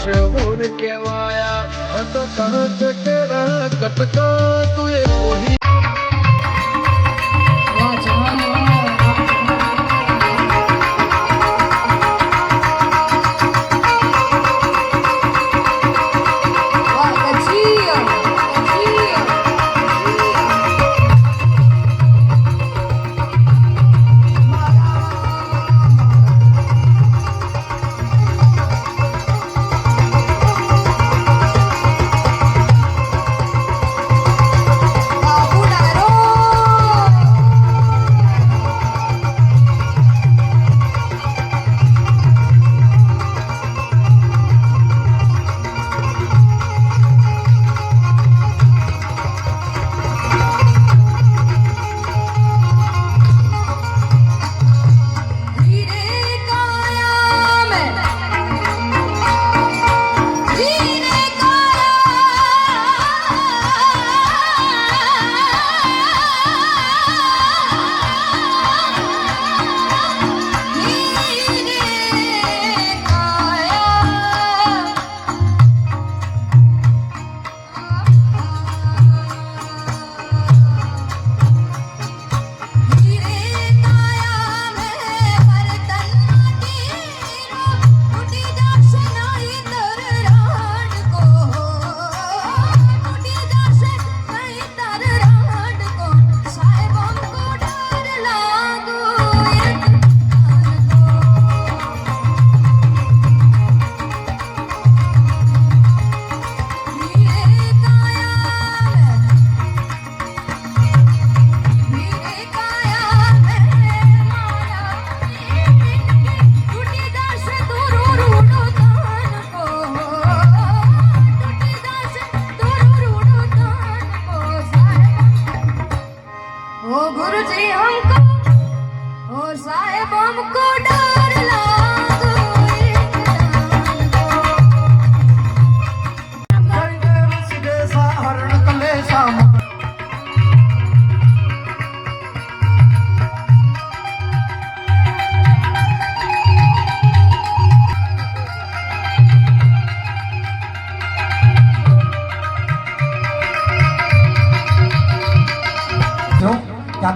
શેવર કેવાયા તો કહત કેરા કટકા તું એ કોઈ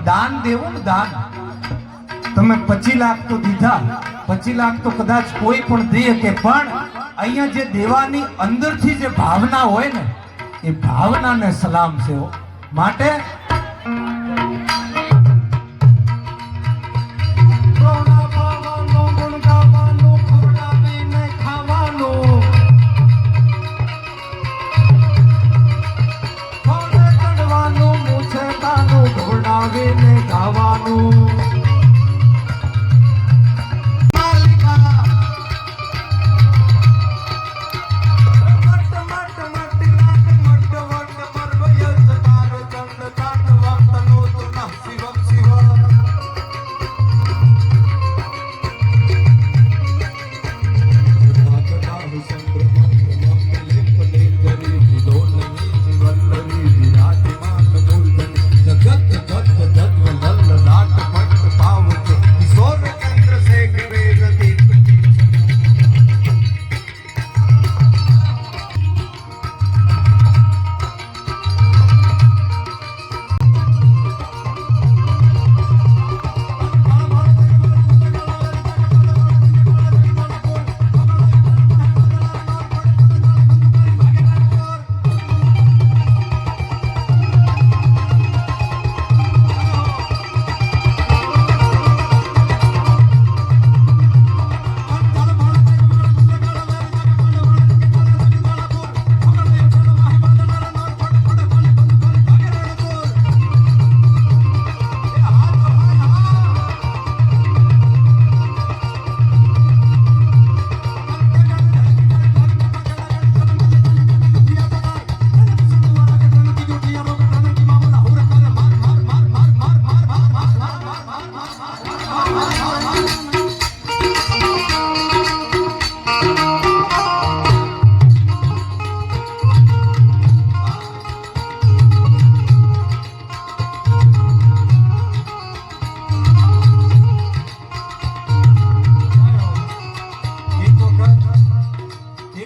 દાન દેવું દાન તમે 25 લાખ તો દીધા 25 લાખ તો કદાચ કોઈ પણ દે કે પણ અહીંયા જે દેવાની અંદરથી જે ભાવના હોય ને એ ભાવનાને સલામ છે માટે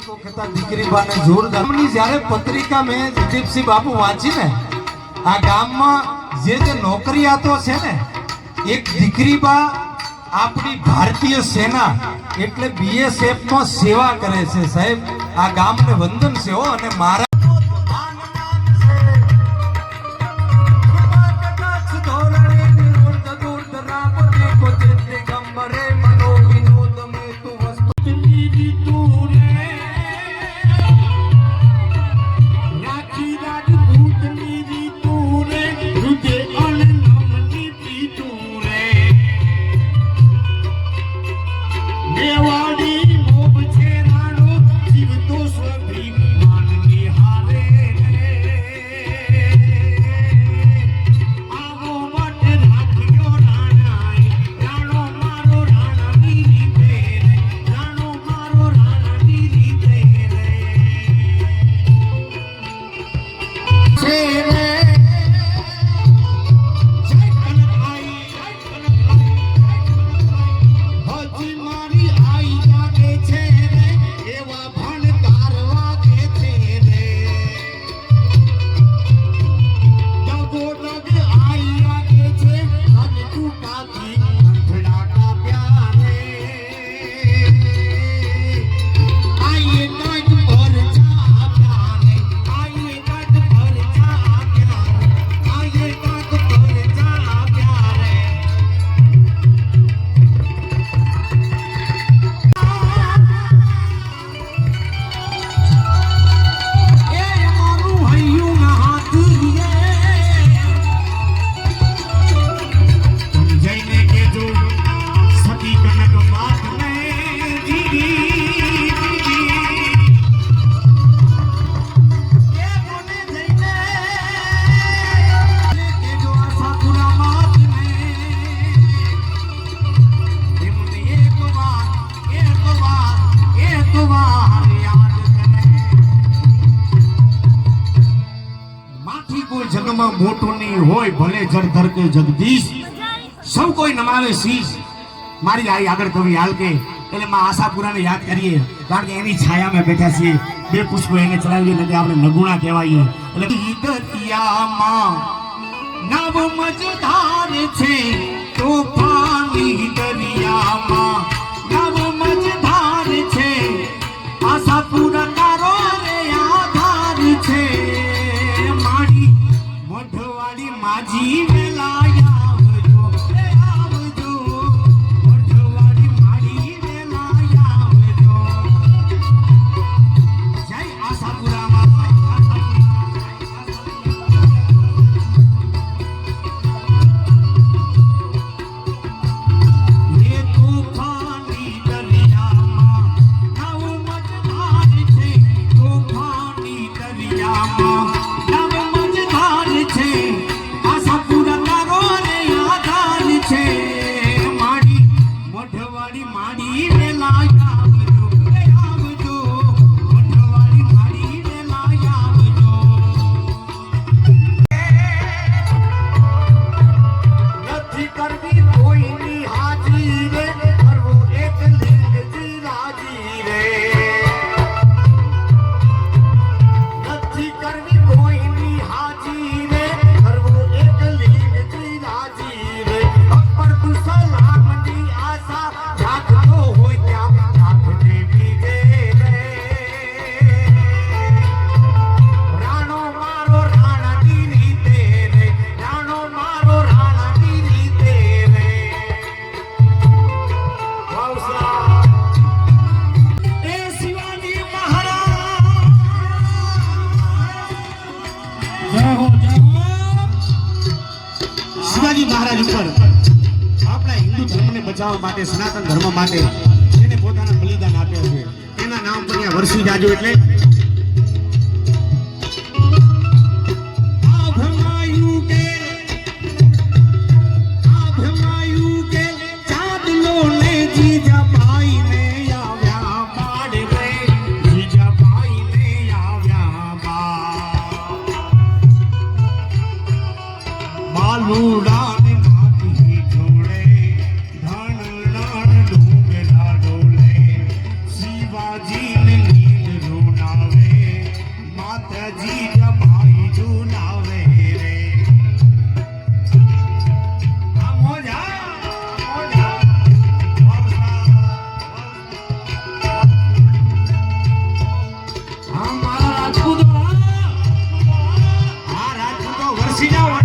વખત આ દીકરી બાને જોરદાર ગામની જ્યારે પત્રિકા મેં જગદીપસિંહ બાપુ વાંચી ને આ ગામમાં જે નોકરિયાતો છે ને એક દીકરી બા આપણી ભારતીય સેના એટલે BSF માં સેવા કરે છે સાહેબ આ ગામને વંદન છે હો અને મારા મોટું નહીં હોય ભલે જળધર કે જગદીશ સૌ કોઈ નમાવે શીશ મારી આઈ આગળ કવિ હાલ કે એટલે માં આશાપુરાને યાદ કરીએ કારણ કે એની છાયામાં બેઠા છીએ બે પુષ્પો એને ચલાવીએ એટલે આપણે નગુણા કહેવાય એટલે દરિયામાં નવ મજધાર છે તોફાની દરિયામાં નવ મજધાર છે આશાપુરા તારો રે આધાર છે મારી મોઢવાડી માજી વેલાયા આવજો મોઢવાડી માડી વેલાયા આવજો જય આશાપુરામાં એ તોફાની દરિયામાં નવ મજધાર છે તોફાની દરિયામાં નવ મજધાર છે આશાપુરા તારો રે આધાર છે માડી મોઢવાડી માડી વેલાયા આવજો મોઢવાડી માડી વેલાયા આવજો નથી કરવી કોઈની હાજરી રે કરવું એક લિંગજી રાજી રે નથી કરવી કોઈની હાજી રે કરવું એક લિંગજી રાજી રે અકબર તું સલામની આશા રાખતો હોય ત્યાં રાખ દેવી રે રાણો મારો રાણાની રીતે રે રાણો મારો રાણાની રીતે રે વાવસા એ શિવાજી મહારાજ જય હો શિવાજી મહારાજ ઉપર આપણા હિન્દુ ધર્મને બચાવવા માટે સનાતન ધર્મ માટે એને પોતાના બલિદાન આપ્યા છે એના નામ પર અહીંયા વરસી જાજો એટલે આભમાયું કે ચાંદલો ને જીજાબાઈ ને આવ્યા બાળ રે જીજાબાઈ ને આવ્યા બાલુડાને માટી જોડે ધન નાણ ડુંગરા ડોલે શિવાજી ને નીલ બેસી જાઓ